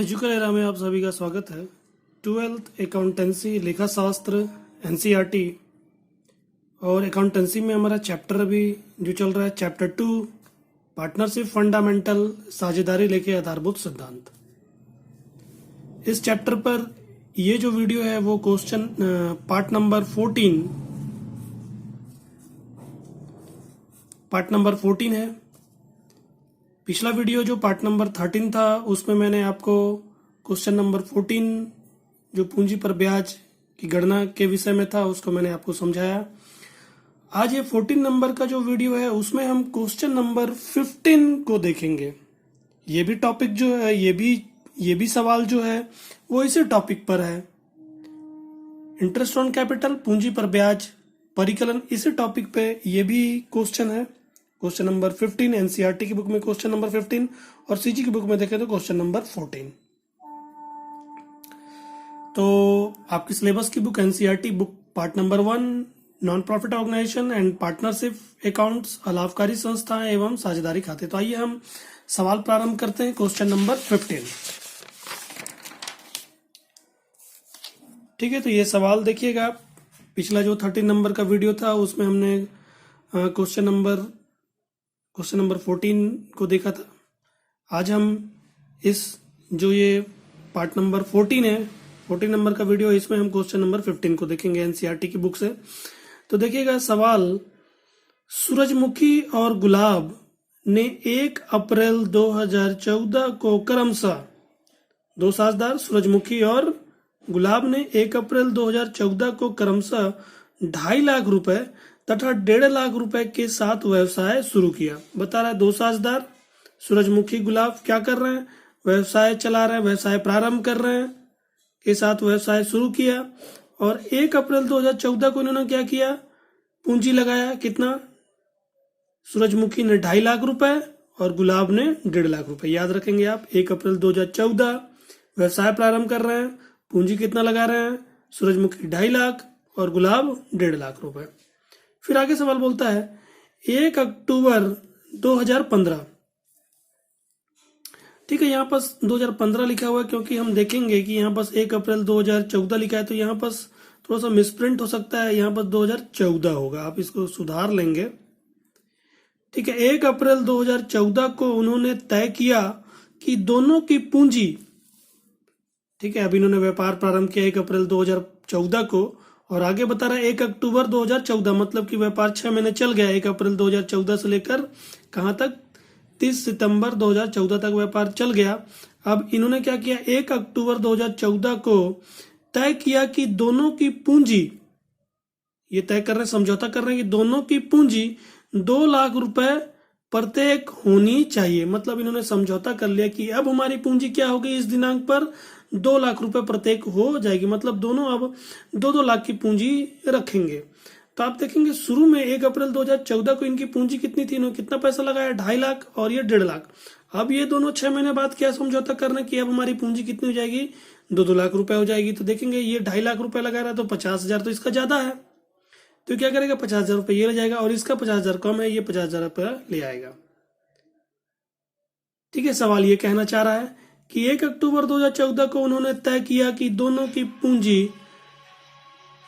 एजुकेल era में आप सभी का स्वागत है। 12th अकाउंटेंसी लेखा शास्त्र एनसीईआरटी और अकाउंटेंसी में हमारा चैप्टर अभी जो चल रहा है चैप्टर 2 पार्टनरशिप फंडामेंटल साझेदारी लेके आधारभूत सिद्धांत। इस चैप्टर पर ये जो वीडियो है वो क्वेश्चन पार्ट नंबर 14 है। पिछला वीडियो जो पार्ट नंबर 13 था उसमें मैंने आपको क्वेश्चन नंबर 14 जो पूंजी पर ब्याज की गणना के विषय में था उसको मैंने आपको समझाया। आज ये 14 नंबर का जो वीडियो है उसमें हम क्वेश्चन नंबर 15 को देखेंगे। ये भी टॉपिक जो है ये भी सवाल जो है वो इसी टॉपिक पर है। इंटरेस्ट ऑन कैपिटल पूंजी पर ब्याज परिकलन इसी टॉपिक पे ये भी क्वेश्चन है। क्वेश्चन नंबर 15 एनसीईआरटी की बुक में क्वेश्चन नंबर 15 और सीजी की बुक में देखें तो क्वेश्चन नंबर 14। तो आपकी सिलेबस की book NCERT book part number 1 non profit organisation and partnership accounts अलाभकारी संस्थाएं एवं साझेदारी खाते। तो आइए हम सवाल प्रारंभ करते हैं। क्वेश्चन नंबर 15, ठीक है। तो ये सवाल देखिएगा। पिछला जो 13 नंबर का वीडियो था उसमें हमने क्वेश्चन नंबर 14 को देखा था। आज हम इस जो ये पार्ट नंबर 14 है 14 नंबर का वीडियो, इसमें हम क्वेश्चन नंबर 15 को देखेंगे एनसीईआरटी की बुक से। तो देखिएगा सवाल, सूरजमुखी और गुलाब ने 1 अप्रैल 2014 को क्रमशः दो साझेदार सूरजमुखी और गुलाब ने 1 अप्रैल 2014 को क्रमशः 2.5 लाख रुपए तथा 1.5 लाख रुपए के साथ व्यवसाय शुरू किया। बता रहा है दो साझेदार सूरजमुखी गुलाब क्या कर रहे हैं, व्यवसाय चला रहे हैं, व्यवसाय प्रारंभ कर रहे हैं, के साथ व्यवसाय शुरू किया। और 1 अप्रैल 2014 को इन्होंने क्या किया, पूंजी लगाया। कितना, सूरजमुखी ने 2.5 लाख रुपए और गुलाब ने 1.5 लाख रुपए। याद रखेंगे आप, 1 अप्रैल 2014 व्यवसाय प्रारंभ कर रहे हैं, पूंजी कितना लगा रहे हैं, सूरजमुखी 2.5 लाख और गुलाब 1.5 लाख रुपए। फिर आगे सवाल बोलता है 1 अक्टूबर 2015, ठीक है। यहाँ पास 2015 लिखा हुआ है क्योंकि हम देखेंगे कि यहाँ पास 1 अप्रैल 2014 लिखा है, तो यहाँ पास थोड़ा सा मिसप्रिंट हो सकता है, यहाँ पास 2014 होगा। आप इसको सुधार लेंगे, ठीक है। 1 अप्रैल 2014 को उन्होंने तय किया कि दोनों की पूंजी, ठीक है। अब इन्होंने व्यापार प्रारंभ किया 1 अप्रैल 2014 को और आगे बता रहा है 1 अक्टूबर 2014, मतलब कि व्यापार 6 महीने चल गया। 1 अप्रैल 2014 से लेकर कहां तक, 30 सितंबर 2014 तक व्यापार चल गया। अब इन्होंने क्या किया, 1 अक्टूबर 2014 को तय किया कि दोनों की पूंजी, ये तय कर रहे हैं, समझौता कर रहे हैं कि दोनों की पूंजी 2 लाख रुपए प्रत्येक होनी चाहिए। मतलब इन्होंने समझौता कर लिया कि अब हमारी पूंजी क्या होगी, इस दिनांक पर 2 लाख रुपए प्रत्येक हो जाएगी। मतलब दोनों अब 2-2 लाख की पूंजी रखेंगे। तो आप देखेंगे शुरू में 1 अप्रैल 2014 को इनकी पूंजी कितनी थी, इन्होंने कितना पैसा लगाया, 2.5 लाख और ये 1.5 लाख। अब ये दोनों 6 महीने बाद क्या समझौता कर रहे हैं कि अब हमारी पूंजी कितनी हो जाएगी, 2-2 लाख रुपए हो जाएगी। तो देखेंगे ये 2.5 लाख रुपए लगा रहा है तो 50,000 तो इसका ज्यादा है, तो क्या करेगा, 50,000 रुपए ये ले जाएगा और इसका 50,000 कम है, ये 50,000 रुपया ले आएगा, ठीक है। सवाल ये कहना चाह रहा है कि 1 अक्टूबर 2014 को उन्होंने तय किया कि दोनों की पूंजी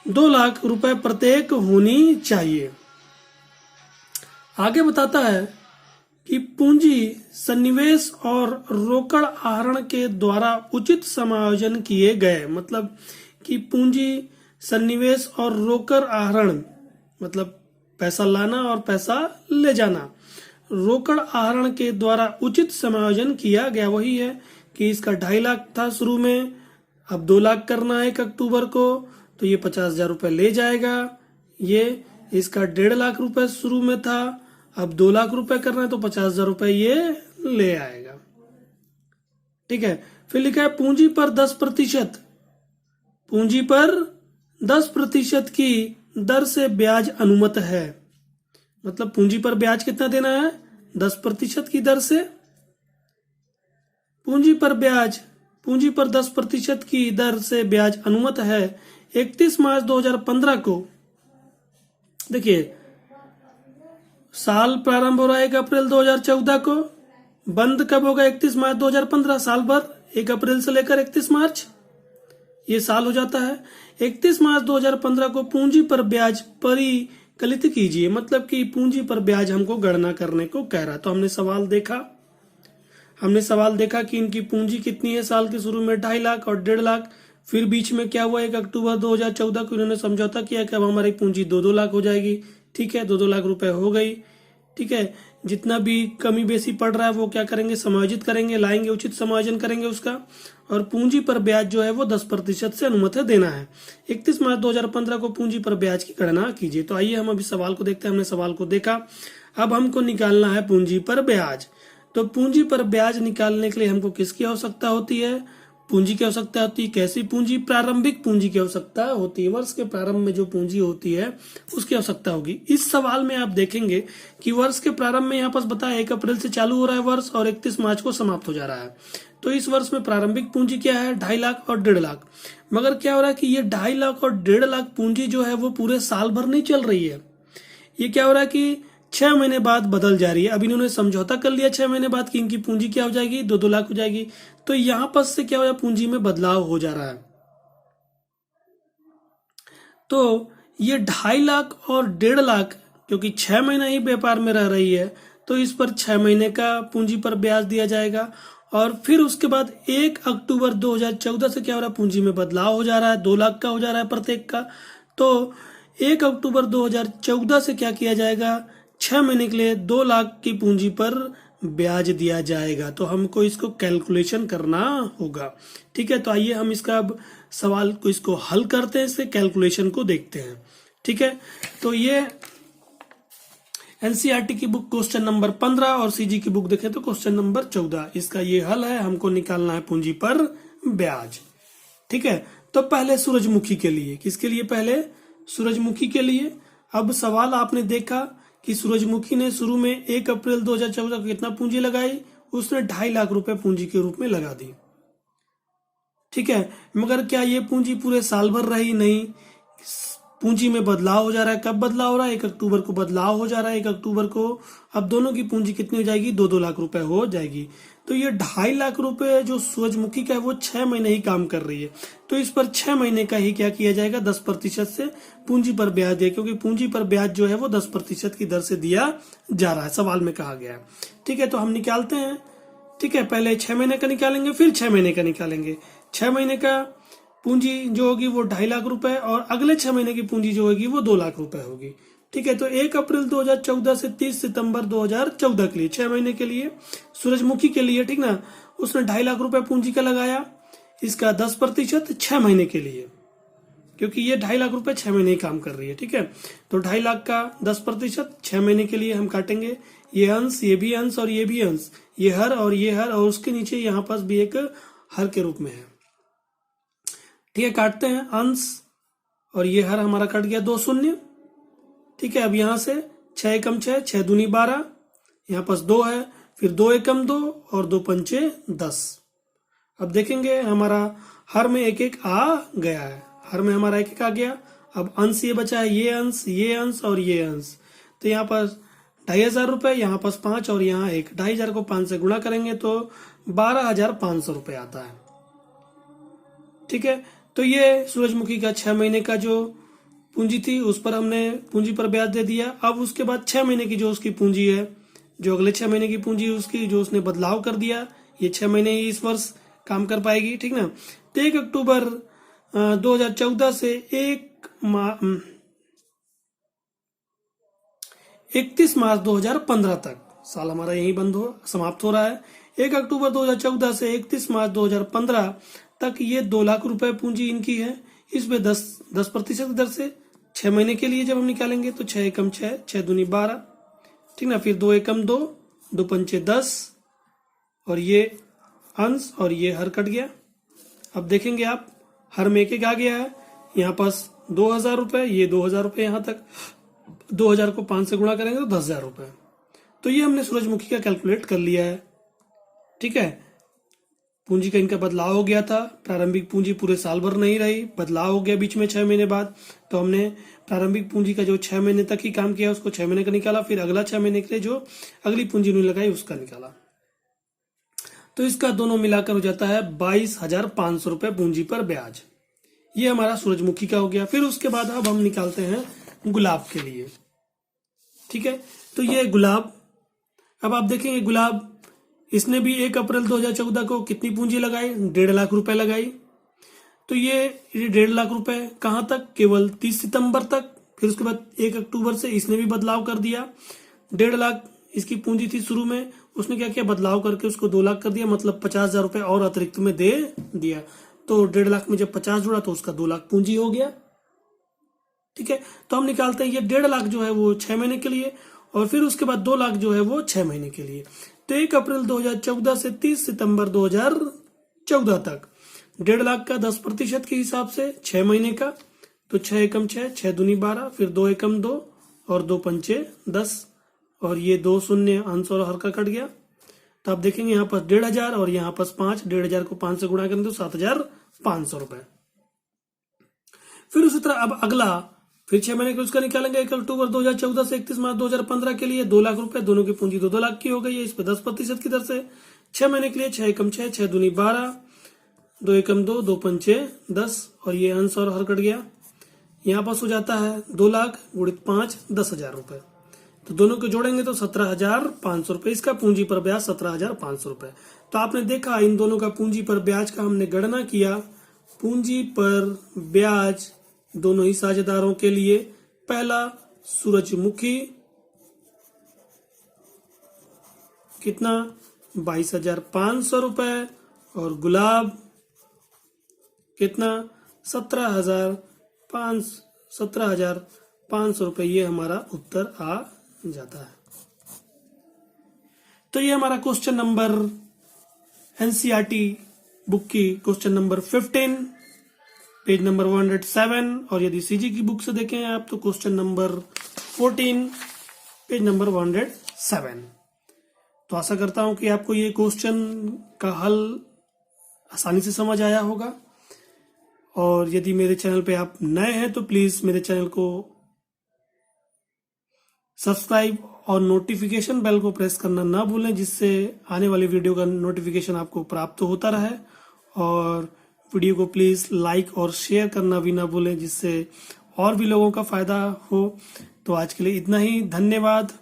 2 लाख रुपए प्रत्येक होनी चाहिए। आगे बताता है कि पूंजी सन्निवेश और रोकड़ आहरण के द्वारा उचित समायोजन किए गए। मतलब कि पूंजी सन्निवेश और रोकड़ आहरण, मतलब पैसा लाना और पैसा ले जाना, रोकड़ आहरण के द्वारा उचित समायोजन किया गया। वही है कि इसका 2.5 लाख था शुरू में, अब 2 लाख करना है 1 अक्टूबर को, तो ये 50,000 रुपए ले जाएगा। ये इसका 1.5 लाख रुपए शुरू में था, अब 2 लाख रुपए करना है तो 50,000 रुपए ये ले आएगा, ठीक है। फिर लिखा है पूंजी पर 10%, पूंजी पर 10% की दर से ब्याज अनुमत है। मतलब पूंजी पर ब्याज कितना देना है, 10% की दर से। पूंजी पर 10% की दर से ब्याज अनुमत है। 31 मार्च 2015 को, देखिए साल प्रारंभ हो रहा है 1 अप्रैल 2014 को, बंद कब होगा, 31 मार्च 2015, साल भर 1 अप्रैल से लेकर 31 मार्च, ये साल हो जाता है। 31 मार्च 2015 को पूंजी पर ब्याज परिकलित कीजिए, मतलब कि पूंजी पर ब्याज हमको गणना करने को कह रहा। तो हमने सवाल देखा कि इनकी पूंजी कितनी है, साल के शुरू में 2.5 लाख और 1.5 लाख, फिर बीच में क्या हुआ, 1 अक्टूबर 2014 को इन्होंने समझौता किया कि अब हमारी पूंजी 2-2 लाख हो जाएगी। ठीक है, 2-2 लाख रुपए हो गई। ठीक है, जितना भी कमी बेसी पड़ रहा है वो क्या करेंगे, समायोजित करेंगे, लाएंगे, उचित समायोजन करेंगे उसका। और पूंजी पर ब्याज जो है वो 10% से अनुमत है देना है। 31 मार्च 2015 को पूंजी पर ब्याज की गणना कीजिए। तो आइए हम अभी सवाल को देखते हैं। हमने सवाल को देखा, अब हमको निकालना है पूंजी पर ब्याज। तो पूंजी पर ब्याज निकालने के लिए हमको किसकी आवश्यकता होती है, पूंजी की आवश्यकता होती है। कैसी पूंजी, प्रारंभिक पूंजी की आवश्यकता होती है। वर्ष के प्रारंभ में जो पूंजी होती है उसकी आवश्यकता होगी। इस सवाल में आप देखेंगे कि वर्ष के प्रारंभ में यहाँ पर बताया 1 अप्रैल से चालू हो रहा है वर्ष और 31 मार्च को समाप्त हो जा रहा है। तो इस वर्ष में प्रारंभिक पूंजी क्या है, 2.5 लाख और 1.5 लाख। मगर क्या हो रहा है कि ये 2.5 लाख और 1.5 लाख पूंजी जो है वो पूरे साल भर नहीं चल रही है। ये क्या हो रहा है कि 6 महीने बाद बदल जा रही है। अब इन्होंने समझौता कर लिया 6 महीने बाद कि इनकी पूंजी क्या हो जाएगी, 2-2 लाख हो जाएगी। तो यहां पर से क्या हो जाए, पूंजी में बदलाव हो जा रहा है। तो ये 2.5 लाख और 1.5 लाख क्योंकि 6 महीना ही व्यापार में रह रही है, तो इस पर 6 महीने का पूंजी पर ब्याज दिया जाएगा। और फिर उसके बाद 1 अक्टूबर 2014 से क्या हो रहा है, पूंजी में बदलाव हो जा रहा है, 2 लाख का हो जा रहा है प्रत्येक का। तो 1 अक्टूबर 2014 से क्या किया जाएगा, 6 महीने के लिए 2 लाख की पूंजी पर ब्याज दिया जाएगा। तो हमको इसको कैलकुलेशन करना होगा। ठीक है, तो आइए हम इसका अब सवाल को इसको हल करते हैं, इसके कैलकुलेशन को देखते हैं। ठीक है, तो ये एनसीईआरटी की बुक क्वेश्चन नंबर 15 और सीजी की बुक देखें तो क्वेश्चन नंबर 14, इसका ये हल है। हमको निकालना है पूंजी पर ब्याज। ठीक है, तो पहले सूरजमुखी के लिए, किसके लिए, पहले सूरजमुखी के लिए। अब सवाल आपने देखा कि सूरजमुखी ने शुरू में 1 अप्रैल 2014 को कितना पूंजी लगाई, उसने 2.5 लाख रुपए पूंजी के रूप में लगा दी। ठीक है, मगर क्या ये पूंजी पूरे साल भर रही, नहीं, पूंजी में बदलाव हो जा रहा है। कब बदलाव हो रहा है, 1 अक्टूबर को बदलाव हो जा रहा है। 1 अक्टूबर को अब दोनों की पूंजी कितनी हो जाएगी, 2-2 लाख रुपए हो जाएगी। तो ये 2.5 लाख रुपए जो सूरजमुखी का है वो 6 महीने ही काम कर रही है। तो इस पर 6 महीने का ही क्या किया जाएगा, 10% से पूंजी पर ब्याज दिया, क्योंकि पूंजी पर ब्याज जो है वो 10% की दर से दिया जा रहा है, सवाल में कहा गया है। ठीक है, तो हम निकालते हैं। ठीक है, पहले 6 महीने का निकालेंगे, फिर 6 महीने का निकालेंगे। 6 महीने का पूंजी जो होगी वो 2.5 लाख रुपए और अगले 6 महीने की पूंजी जो होगी वो 2 लाख रुपए होगी। ठीक है, तो 1 अप्रैल 2014 से 30 सितंबर 2014 के लिए 6 महीने के लिए सूरजमुखी के लिए, ठीक ना, उसने 2.5 लाख रुपए पूंजी का लगाया। इसका 10% 6 महीने के लिए, क्योंकि ये 2.5 लाख रुपए 6 महीने ही काम कर रही है। ठीक है, तो 2.5 लाख का 10% 6 महीने के लिए हम काटेंगे। ये अंश, ये भी अंश और ये भी अंश, ये हर और ये हर, और उसके नीचे यहाँ पास भी एक हर के रूप में है। ठीक है, काटते हैं अंश और ये हर हमारा कट गया, 2 शून्य। ठीक है, अब यहां से 6 एकम 6, 6 दूनी 12, यहाँ पास 2 है, फिर 2 एकम 2 और 2 पंचे 10। अब देखेंगे हमारा हर में एक एक आ गया है, हर में हमारा एक एक आ गया। अब अंश ये बचा है, ये अंश, ये अंश और ये अंश। तो यहाँ पर 2,500 रुपए, यहाँ पास 5 और यहाँ 1, 2,500 को 5 से गुणा करेंगे तो 12,500 रुपए आता है। ठीक है, तो ये सूरजमुखी का 6 महीने का जो पूंजी थी उस पर हमने पूंजी पर ब्याज दे दिया। अब उसके बाद 6 महीने की जो उसकी पूंजी है, जो अगले 6 महीने की पूंजी उसकी जो उसने बदलाव कर दिया, ये 6 महीने ही इस वर्ष काम कर पाएगी। ठीक ना, तो 1 अक्टूबर 2014 से 31 मार्च 2015 तक साल हमारा यही समाप्त हो रहा है। 1 अक्टूबर 2014 से 31 मार्च 2015 तक ये 2 लाख रुपए पूंजी इनकी है। इसमें 10% दर से 6 महीने के लिए जब हम निकालेंगे तो 6 एकम 6, 6 दूनी 12, ठीक ना, फिर 2 एकम 2, 2 पंचे 10 और ये अंश और ये हर कट गया। अब देखेंगे आप, हर में एक एक आ गया है। यहाँ पास 2,000 रुपए, ये 2,000 रुपए, यहाँ तक 2,000 को 5 से गुणा करेंगे तो 10,000 रुपए। तो ये हमने सूरजमुखी का कैलकुलेट कर लिया है। ठीक है, पूंजी का इनका बदलाव हो गया था, प्रारंभिक पूंजी पूरे साल भर नहीं रही, बदलाव हो गया बीच में 6 महीने बाद। तो हमने प्रारंभिक पूंजी का जो 6 महीने तक ही काम किया उसको 6 महीने का निकाला, फिर अगला 6 महीने के लिए जो अगली पूंजी उन्होंने लगाई उसका निकाला। तो इसका दोनों मिलाकर हो जाता है 22,500 रुपए पूंजी पर ब्याज। ये हमारा सूरजमुखी का हो गया। फिर उसके बाद अब हम निकालते हैं गुलाब के लिए। ठीक है, तो ये गुलाब, अब आप देखेंगे गुलाब, इसने भी 1 अप्रैल 2014 को कितनी पूंजी लगाई, 1.5 लाख रुपए लगाई। तो ये 1.5 लाख रुपए कहाँ तक, केवल 30 सितंबर तक। फिर उसके बाद 1 अक्टूबर से इसने भी बदलाव कर दिया। 1.5 लाख इसकी पूंजी थी शुरू में, उसने क्या किया, बदलाव करके उसको 2 लाख कर दिया, मतलब 50,000 रुपए और अतिरिक्त में दे दिया। तो 1.5 लाख में जब 50 जुड़ा तो उसका 2 लाख पूंजी हो गया। ठीक है, तो हम निकालते हैं ये 1.5 लाख जो है वो 6 महीने के लिए, और फिर उसके बाद 2 लाख जो है वो 6 महीने के लिए। तो 1 अप्रैल 2014 से 30 सितंबर 2014 तक 1.5 लाख का 10% के हिसाब से 6 महीने का। तो 6 एकम 6, 6 दूनी 12, फिर 2 एकम 2 और 2 पंचे 10, और ये 2 शून्य अंश और हर का कट गया। तो आप देखेंगे यहाँ पर 1,500 और यहाँ पर 5, 1,500 को 5 से गुणा करेंगे तो 7,500 रुपए। फिर उसी तरह अब अगला फिर 6 महीने के उसका निकालेंगे। 1 अक्टूबर 2014 से 31 मार्च 2015 के लिए 2 लाख रुपए, दोनों की पूंजी 2 लाख की हो गई है। इस पे 10% की दर से 6 महीने के लिए 6 एकम 6, 6 दूनी 12, 2 एकम 2, 2 पंचे 10, और ये अंश और हर कट गया। यहाँ पास हो जाता है 2 लाख गुणित 5, 10,000 रुपए। तो दोनों को जोड़ेंगे तो 17,500 रुपए। इसका पूंजी पर ब्याज 17,500 रुपए। तो आपने देखा इन दोनों का पूंजी पर ब्याज का हमने गणना किया। पूंजी पर ब्याज दोनों ही साझेदारों के लिए, पहला सूरजमुखी कितना 22,500 रुपए, और गुलाब कितना 17,500 रुपए। ये हमारा उत्तर आ जाता है। तो ये हमारा क्वेश्चन नंबर एनसीईआरटी बुक की क्वेश्चन नंबर 15 पेज नंबर 107, और यदि सीजी की बुक से देखें आप तो क्वेश्चन नंबर 14 पेज नंबर 107। तो आशा करता हूं कि आपको ये क्वेश्चन का हल आसानी से समझ आया होगा। और यदि मेरे चैनल पे आप नए हैं तो प्लीज मेरे चैनल को सब्सक्राइब और नोटिफिकेशन बेल को प्रेस करना ना भूलें, जिससे आने वाली वीडियो का नोटिफिकेशन आपको प्राप्त होता रहे। और वीडियो को प्लीज लाइक और शेयर करना भी ना भूलें, जिससे और भी लोगों का फायदा हो। तो आज के लिए इतना ही, धन्यवाद।